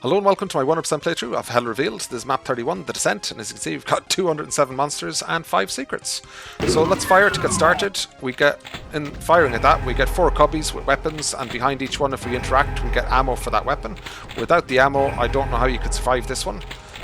Hello and welcome to my 100% playthrough of Hell Revealed. This is Map31, The Descent, and as you can see we've got 207 monsters and 5 secrets. So let's fire to get started. We get, in firing at that, we get 4 cubbies with weapons, and behind each one if we interact we get ammo for that weapon. Without the ammo I don't know how you could survive this one.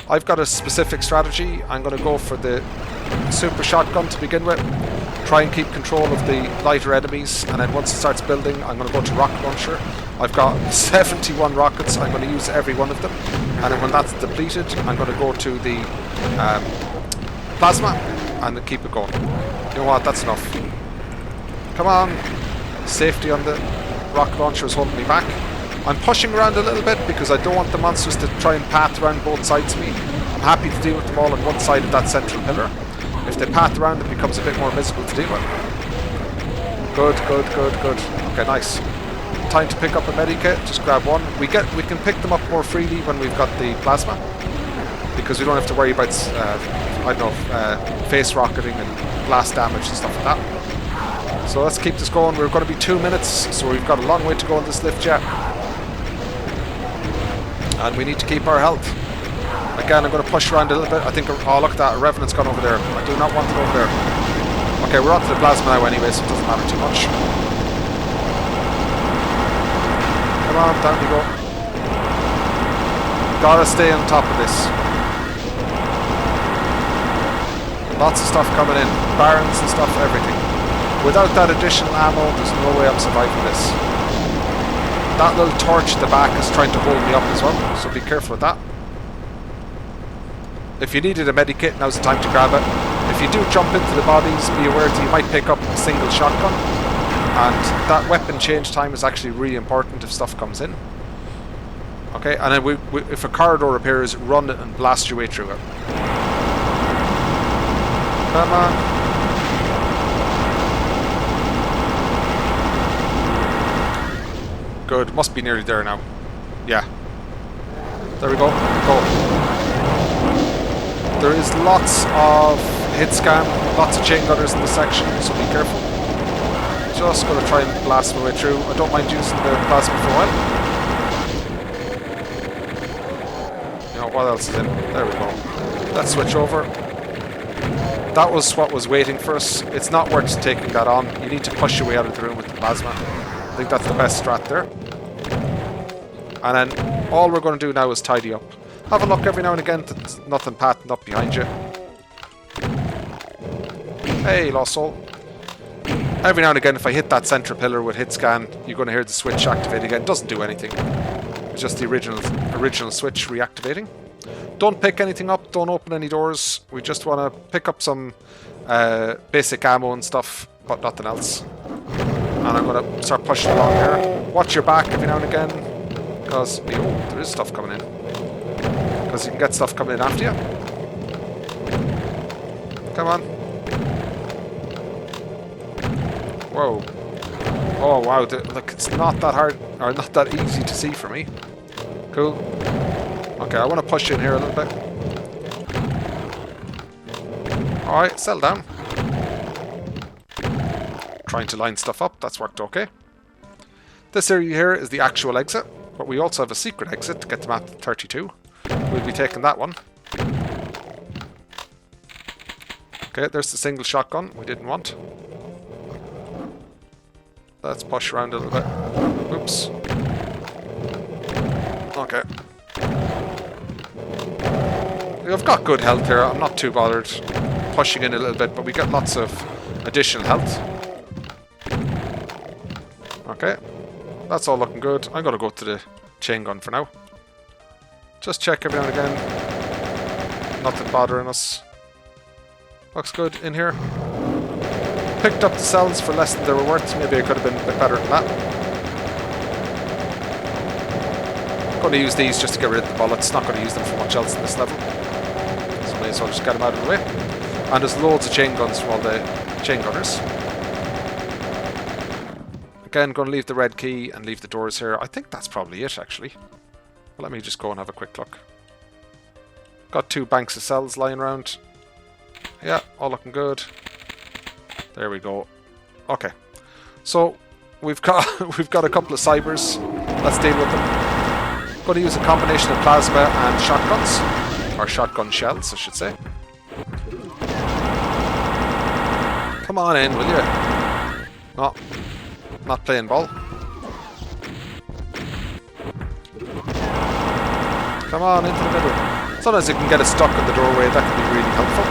I've got a specific strategy. I'm going to go for the super shotgun to begin with. Try and keep control of the lighter enemies, and then once it starts building I'm going to go to rocket launcher. I've got 71 rockets, I'm going to use every one of them, and then when that's depleted I'm going to go to the plasma and keep it going. You know what, that's enough. Come on! Safety on the rocket launcher is holding me back. I'm pushing around a little bit because I don't want the monsters to try and path around both sides of me. I'm happy to deal with them all on one side of that central pillar. If they path around it becomes a bit more visible to deal with. Good. Okay, nice. Time to pick up a medikit, just grab one. We can pick them up more freely when we've got the plasma, because we don't have to worry about face rocketing and blast damage and stuff like that. So let's keep this going. We're going to be 2 minutes, so we've got a long way to go on this lift yet. And we need to keep our health. Again, I'm going to push around a little bit. I think, oh look at that, a Revenant's gone over there. I do not want it over there. Okay, we're onto the plasma now anyway, so it doesn't matter too much. Come on, down we go. Gotta stay on top of this. Lots of stuff coming in. Barons and stuff, everything. Without that additional ammo, there's no way I'm surviving this. That little torch at the back is trying to hold me up as well, so be careful with that. If you needed a medikit, now's the time to grab it. If you do jump into the bodies, be aware that you might pick up a single shotgun. And that weapon change time is actually really important if stuff comes in. Okay, and then if a corridor appears, run it and blast your way through it. Come on. Good, must be nearly there now. Yeah. There we go. Go. There is lots of hit scan, lots of chain gunners in this section, so be careful. Just going to try and blast my way through. I don't mind using the plasma for a while. You know, what else is in? There we go. Let's switch over. That was what was waiting for us. It's not worth taking that on. You need to push your way out of the room with the plasma. I think that's the best strat there. And then all we're going to do now is tidy up. Have a look every now and again that there's nothing patterned up behind you. Hey, lost soul. Every now and again, if I hit that central pillar with hit scan, you're going to hear the switch activate again. It doesn't do anything. It's just the original switch reactivating. Don't pick anything up. Don't open any doors. We just want to pick up some basic ammo and stuff, but nothing else. And I'm going to start pushing along here. Watch your back every now and again, because there is stuff coming in. Because you can get stuff coming in after you. Come on. Whoa. Oh wow, look, it's not that hard, or not that easy to see for me. Cool. Okay, I want to push in here a little bit. Alright, settle down. Trying to line stuff up, that's worked okay. This area here is the actual exit, but we also have a secret exit to get to map 32. We'll be taking that one. Okay, there's the single shotgun we didn't want. Let's push around a little bit. Oops. Okay. I've got good health here, I'm not too bothered pushing in a little bit, but we get lots of additional health. Okay. That's all looking good. I'm going to go to the chain gun for now. Just check every now and again. Nothing bothering us. Looks good in here. Picked up the cells for less than they were worth. Maybe I could have been a bit better than that. I'm going to use these just to get rid of the bullets. Not going to use them for much else in this level. So may as well just get them out of the way. And there's loads of chain guns from all the chain gunners. Again, going to leave the red key and leave the doors here. I think that's probably it actually. Let me just go and have a quick look. Got 2 banks of cells lying around. Yeah, all looking good. There we go. Okay. So we've got a couple of cybers. Let's deal with them. Going to use a combination of plasma and shotguns. Or shotgun shells, I should say. Come on in, will you? No. Not playing ball. Come on, into the middle. Sometimes you can get it stuck in the doorway. That can be really helpful.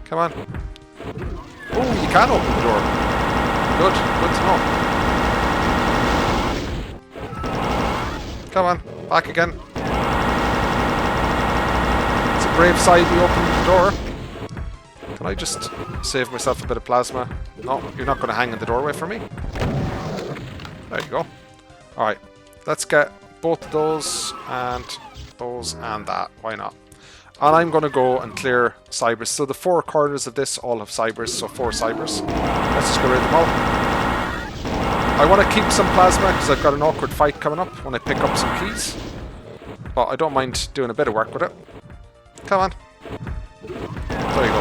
Come on. Oh, you can open the door. Good. Good to know. Come on. Back again. It's a brave side we open the door. Can I just save myself a bit of plasma? No, you're not going to hang in the doorway for me. There you go. Alright. Let's get both of those and that. Why not? And I'm going to go and clear cybers. So the 4 corners of this all have cybers, so 4 cybers. Let's just get rid of them all. I want to keep some plasma because I've got an awkward fight coming up when I pick up some keys. But I don't mind doing a bit of work with it. Come on. There you go.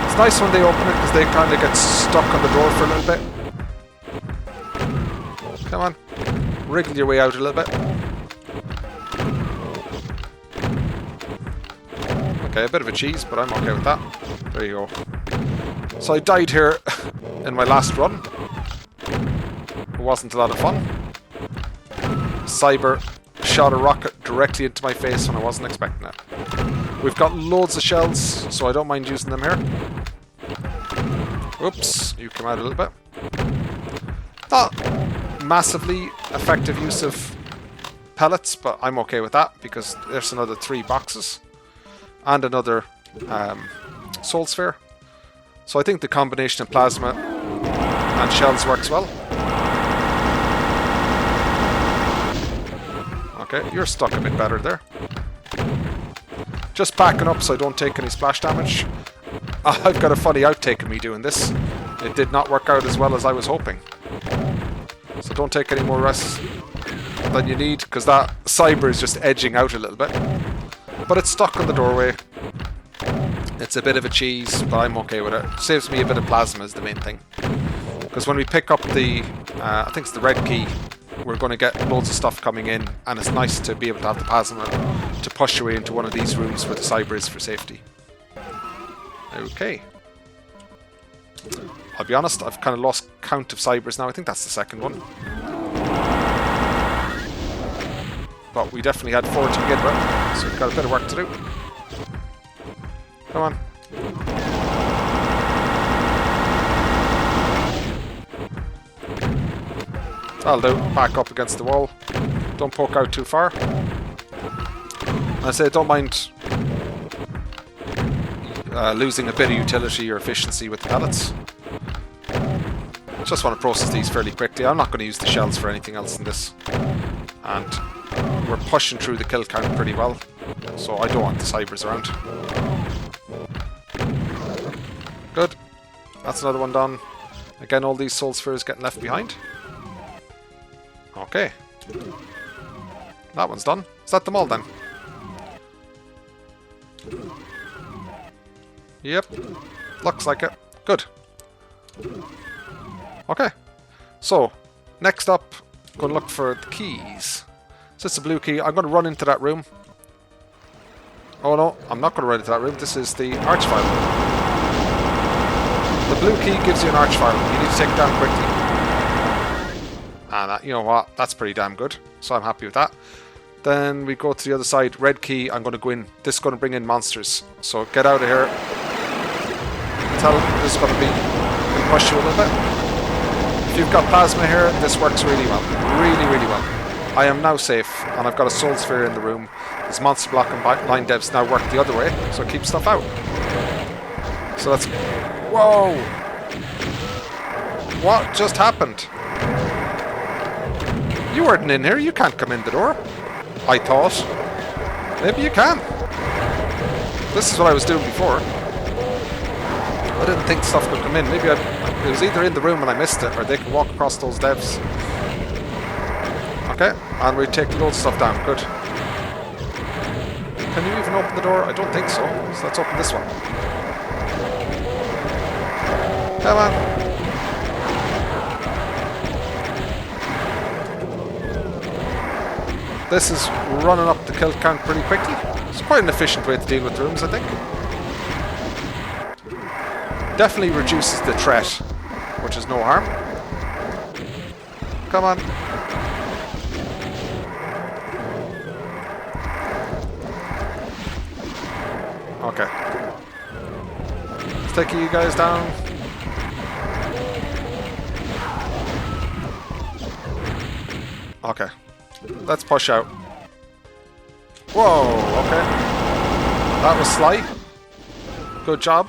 It's nice when they open it because they kind of get stuck on the door for a little bit. Come on. Wriggle your way out a little bit. Okay, a bit of a cheese, but I'm okay with that. There you go. So I died here in my last run. It wasn't a lot of fun. Cyber shot a rocket directly into my face when I wasn't expecting it. We've got loads of shells, so I don't mind using them here. Oops, you come out a little bit. Not massively effective use of pellets, but I'm okay with that because there's another 3 boxes and another soul sphere. So I think the combination of plasma and shells works well. Okay, you're stuck a bit better there. Just backing up so I don't take any splash damage. I've got a funny outtake of me doing this. It did not work out as well as I was hoping. So don't take any more rests than you need, because that cyber is just edging out a little bit. But it's stuck on the doorway. It's a bit of a cheese, but I'm okay with it. Saves me a bit of plasma is the main thing. Because when we pick up the, I think it's the red key, we're going to get loads of stuff coming in, and it's nice to be able to have the plasma to push your way into one of these rooms where the cyber is for safety. Okay. I'll be honest, I've kind of lost count of cybers now. I think that's the second one. But we definitely had 4 to begin with, so we've got a bit of work to do. Come on. That'll do. Back up against the wall. Don't poke out too far. I say don't mind losing a bit of utility or efficiency with the pellets. Just want to process these fairly quickly. I'm not going to use the shells for anything else in this. And we're pushing through the kill count pretty well. So I don't want the cybers around. Good. That's another one done. Again, all these soul spheres getting left behind. Okay. That one's done. Is that them all then? Yep. Looks like it. Good. Okay. So, next up, I'm going to look for the keys. So it's a blue key. I'm going to run into that room. Oh no, I'm not going to run into that room. This is the arch file. The blue key gives you an arch file. You need to take it down quickly. And you know what? That's pretty damn good. So I'm happy with that. Then we go to the other side. Red key. I'm going to go in. This is going to bring in monsters. So get out of here. Tell this is going to be push you a little bit. If you've got plasma here, this works really well. Really, really well. I am now safe, and I've got a soul sphere in the room. This monster block and line devs now work the other way, so keep stuff out. So that's... Whoa! What just happened? You weren't in here, you can't come in the door. I thought. Maybe you can. This is what I was doing before. I didn't think stuff could come in. Maybe it was either in the room and I missed it, or they could walk across those devs. Okay, and we take loads of stuff down. Good. Can you even open the door? I don't think so. So let's open this one. Come on. this is running up the kill count pretty quickly. It's quite an efficient way to deal with rooms, I think. Definitely reduces the threat, which is no harm. Come on. Okay. Let's take you guys down. Okay. Let's push out. Whoa, okay. That was sly. Good job.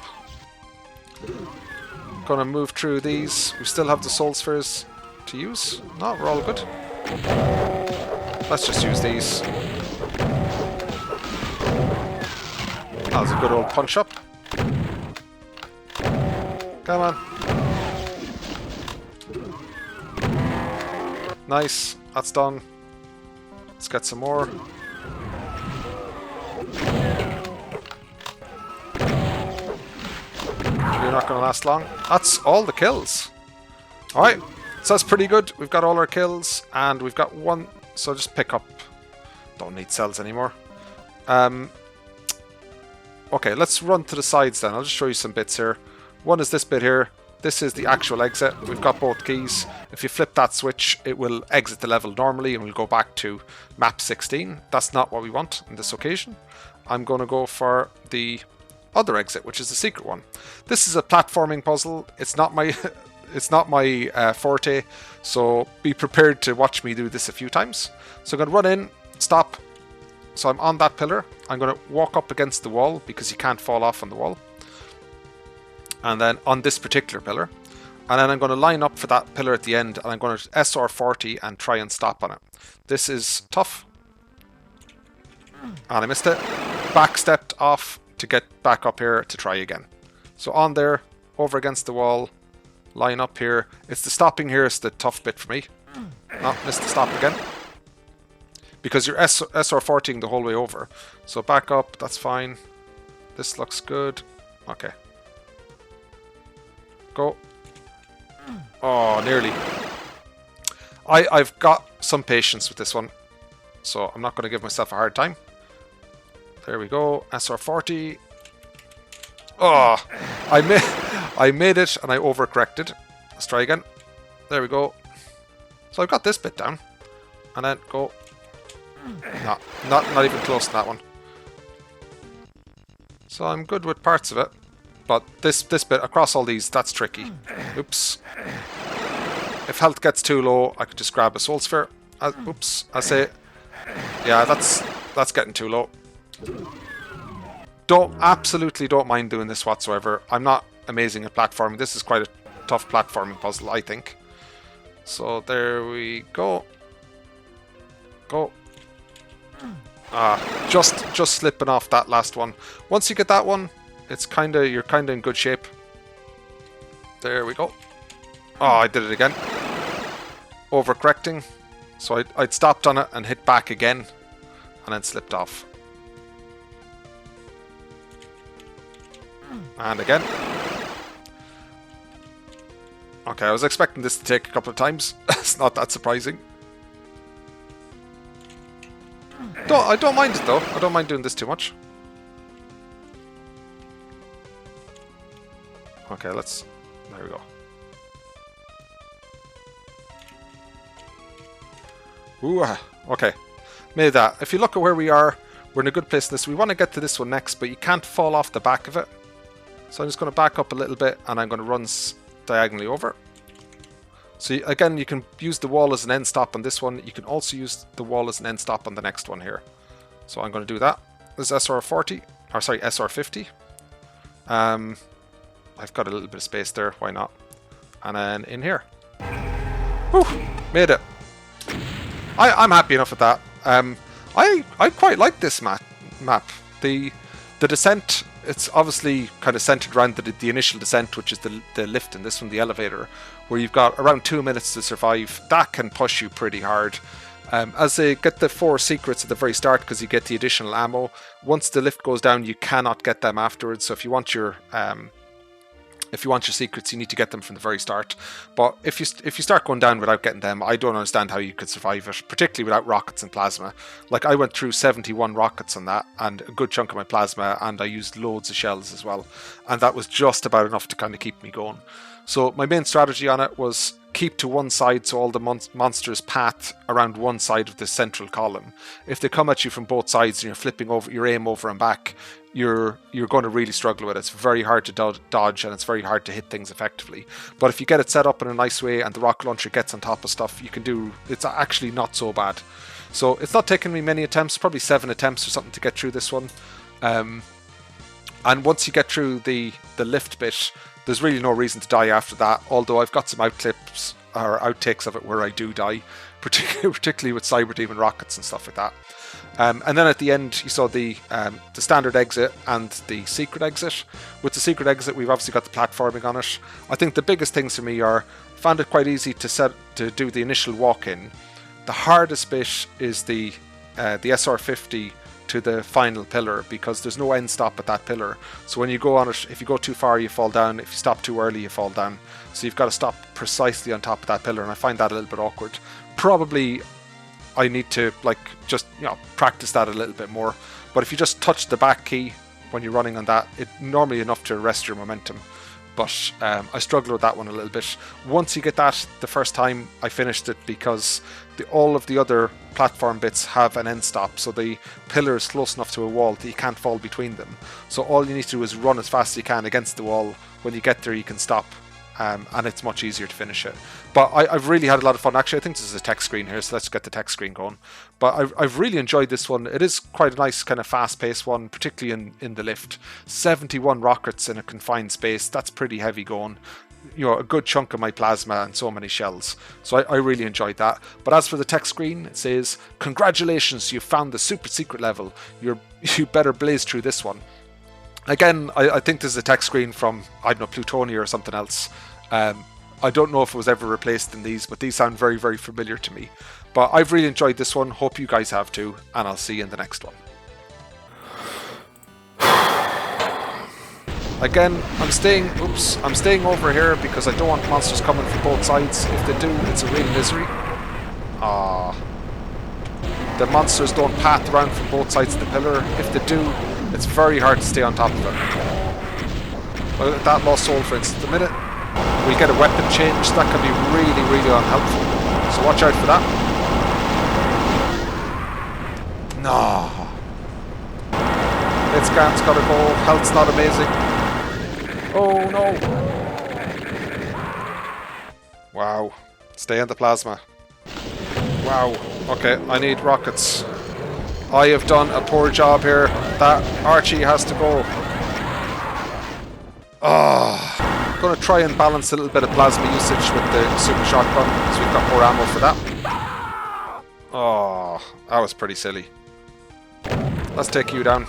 Gonna move through these. We still have the soul spheres to use. No, we're all good. Let's just use these. That was a good old punch up. Come on. Nice. That's done. Let's get some more. You're not going to last long. That's all the kills. Alright. So that's pretty good. We've got all our kills. And we've got one. So just pick up. Don't need cells anymore. Okay, let's run to the sides then. I'll just show you some bits here. One is this bit here. This is the actual exit. We've got both keys. If you flip that switch, it will exit the level normally and we'll go back to map 16. That's not what we want in this occasion. I'm going to go for the other exit, which is the secret one. This is a platforming puzzle. It's not my forte, so be prepared to watch me do this a few times. So I'm going to run in, stop. So I'm on that pillar. I'm going to walk up against the wall because you can't fall off on the wall. And then on this particular pillar. And then I'm going to line up for that pillar at the end and I'm going to SR40 and try and stop on it. This is tough. And I missed it. Back stepped off to get back up here to try again. So on there, over against the wall, line up here. It's the stopping here is the tough bit for me. Oh, missed the stop again. Because you're SR40ing the whole way over. So back up, that's fine. This looks good. Okay. Go. Oh, nearly. I've got some patience with this one. So I'm not going to give myself a hard time. There we go. SR40. Oh, I made it and I overcorrected. Let's try again. There we go. So I've got this bit down. And then go. No, not even close to that one. So I'm good with parts of it. But this bit across all these, that's tricky. Oops. If health gets too low, I could just grab a soul sphere. Oops. I say, yeah, that's getting too low. Absolutely don't mind doing this whatsoever. I'm not amazing at platforming. This is quite a tough platforming puzzle, I think. So there we go. Go. Just slipping off that last one. Once you get that one, you're kinda in good shape. There we go. Oh, I did it again. Overcorrecting. So I'd stopped on it and hit back again, and then slipped off. And again. Okay, I was expecting this to take a couple of times. It's not that surprising. I don't mind it though. I don't mind doing this too much. Okay, there we go. Ooh, okay. Made that. If you look at where we are, we're in a good place in this. We want to get to this one next, but you can't fall off the back of it. So I'm just going to back up a little bit and I'm going to run diagonally over. So again, you can use the wall as an end stop on this one. You can also use the wall as an end stop on the next one here. So I'm going to do that. This is SR40, or sorry, SR50. I've got a little bit of space there, why not? And then in here. Whew, made it. I'm happy enough with that. I quite like this map. The descent, it's obviously kind of centered around the initial descent, which is the lift in this one, the elevator, where you've got around 2 minutes to survive. That can push you pretty hard. As they get the 4 secrets at the very start, because you get the additional ammo, once the lift goes down, you cannot get them afterwards. So if you want your If you want your secrets, you need to get them from the very start. But if you start going down without getting them, I don't understand how you could survive it, particularly without rockets and plasma. Like, I went through 71 rockets on that, and a good chunk of my plasma, and I used loads of shells as well. And that was just about enough to kind of keep me going. So my main strategy on it was keep to one side, so all the monsters path around one side of the central column. If they come at you from both sides and you're flipping over your aim over and back, you're going to really struggle with it. It's very hard to dodge, and it's very hard to hit things effectively. But if you get it set up in a nice way and the rocket launcher gets on top of stuff, it's actually not so bad. So it's not taken me many attempts, probably 7 attempts or something to get through this one. And once you get through the lift bit, there's really no reason to die after that, although I've got some outclips or outtakes of it where I do die, particularly with Cyber Demon rockets and stuff like that. And then at the end, you saw the standard exit and the secret exit. With the secret exit, we've obviously got the platforming on it. I think the biggest things for me are, found it quite easy to do the initial walk-in. The hardest bit is the SR50 to the final pillar, because there's no end stop at that pillar. So when you go on it, if you go too far, you fall down. If you stop too early, you fall down. So you've got to stop precisely on top of that pillar, and I find that a little bit awkward. Probably I need to practice that a little bit more. But if you just touch the back key when you're running on that, it's normally enough to arrest your momentum. But I struggled with that one a little bit. Once you get that the first time, I finished it, because all of the other platform bits have an end stop, so the pillar is close enough to a wall that you can't fall between them. So all you need to do is run as fast as you can against the wall. When you get there, you can stop, and it's much easier to finish it. But I've really had a lot of fun. Actually, I think this is a text screen here, so let's get the text screen going. But I've really enjoyed this one. It is quite a nice kind of fast-paced one, particularly in the lift. 71 rockets in a confined space, that's pretty heavy going. A good chunk of my plasma and so many shells. So I really enjoyed that. But as for the text screen, it says, "Congratulations, you found the super secret level. You better blaze through this one." Again, I think this is a text screen from, I don't know, Plutonia or something else. I don't know if it was ever replaced in these, but these sound very, very familiar to me. But I've really enjoyed this one. Hope you guys have too, and I'll see you in the next one. Again, I'm staying over here because I don't want monsters coming from both sides. If they do, it's a real misery. The monsters don't path around from both sides of the pillar. If they do, it's very hard to stay on top of it. Well, that lost soul, for instance, the minute we get a weapon change, that can be really, really unhelpful. So watch out for that. No. Blitzcrank's gotta go. Health's not amazing. Oh no. Wow. Stay in the plasma. Wow. Okay, I need rockets. I have done a poor job here. That Archie has to go. I'm going to try and balance a little bit of plasma usage with the super shotgun, so we've got more ammo for that. Oh, that was pretty silly. Let's take you down.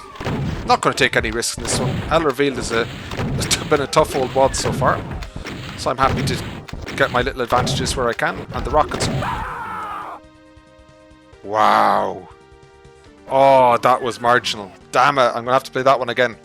Not going to take any risks in this one. Hell Revealed has been a tough old WAD so far, so I'm happy to get my little advantages where I can. And the rockets. Wow. Oh, that was marginal. Damn it, I'm going to have to play that one again.